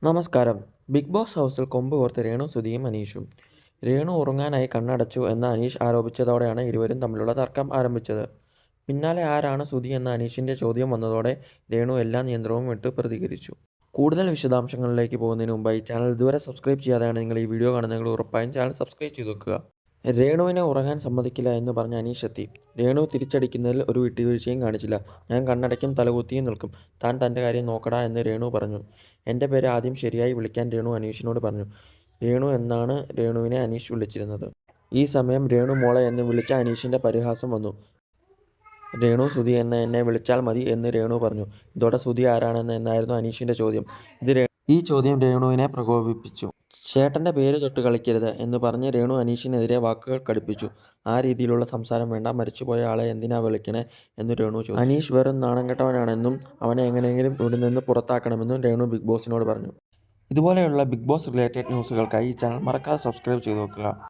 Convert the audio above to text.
നമസ്കാരം. Big boss ഹൗസിൽ കൊമ്പ് കോർത്ത് രേണു സുധിയും അനീഷും. രേണു ഉറങ്ങാനായി കണ്ണടച്ചു എന്ന് അനീഷ് ആരോപിച്ചതോടെയാണ് ഇരുവരും തമ്മിലുള്ള തർക്കം ആരംഭിച്ചത്. പിന്നാലെ ആരാണ് സുധി എന്ന അനീഷിന്റെ ചോദ്യം വന്നതോടെ രേണു എല്ലാ നിയന്ത്രണവും വിട്ട് പ്രതികരിച്ചു. കൂടുതൽ വിശദാംശങ്ങളിലേക്ക് പോകുന്നതിന് മുമ്പായി ചാനൽ ഇതുവരെ സബ്സ്ക്രൈബ് ചെയ്യാതെയാണ് നിങ്ങൾ ഈ വീഡിയോ കാണുന്നതെങ്കിൽ ഉറപ്പായും ചാനൽ സബ്സ്ക്രൈബ് ചെയ്ത് വെക്കുക. രേണുവിനെ ഉറങ്ങാൻ സമ്മതിക്കില്ല എന്ന് പറഞ്ഞ് അനീഷ് എത്തി. രേണു തിരിച്ചടിക്കുന്നതിൽ ഒരു വിട്ടുവീഴ്ചയും കാണിച്ചില്ല. ഞാൻ കണ്ണടയ്ക്കും, തലകുത്തിയും നിൽക്കും. താൻ തൻ്റെ കാര്യം നോക്കടാ എന്ന് രേണു പറഞ്ഞു. എൻ്റെ പേര് ആദ്യം ശരിയായി വിളിക്കാൻ രേണു അനീഷിനോട് പറഞ്ഞു. രേണു എന്നാണ് രേണുവിനെ അനീഷ് വിളിച്ചിരുന്നത്. ഈ സമയം രേണു മോളെ എന്ന് വിളിച്ച അനീഷിൻ്റെ പരിഹാസം വന്നു. രേണു സുധി എന്ന് എന്നെ വിളിച്ചാൽ മതി എന്ന് രേണു പറഞ്ഞു. ഇതോടെ സുധി ആരാണെന്ന് എന്നായിരുന്നു അനീഷിൻ്റെ ചോദ്യം. ഈ ചോദ്യം രേണുവിനെ പ്രകോപിപ്പിച്ചു. ചേട്ടൻ്റെ പേര് തൊട്ട് കളിക്കരുത് എന്ന് പറഞ്ഞ് രേണു അനീഷിനെതിരെ വാക്കുകൾ കടുപ്പിച്ചു. ആ രീതിയിലുള്ള സംസാരം വേണ്ട, മരിച്ചുപോയ ആളെ എന്തിനാ വിളിക്കണേ എന്ന് രേണു ചോദിച്ചു. അനീഷ് വെറും നാണംകെട്ടവനാണെന്നും അവനെ എങ്ങനെയെങ്കിലും ഇവിടെ നിന്ന് പുറത്താക്കണമെന്നും രേണു ബിഗ് ബോസിനോട് പറഞ്ഞു. ഇതുപോലെയുള്ള ബിഗ് ബോസ് റിലേറ്റഡ് ന്യൂസുകൾക്കായി ഈ ചാനൽ മറക്കാതെ സബ്സ്ക്രൈബ് ചെയ്ത് വെക്കുക.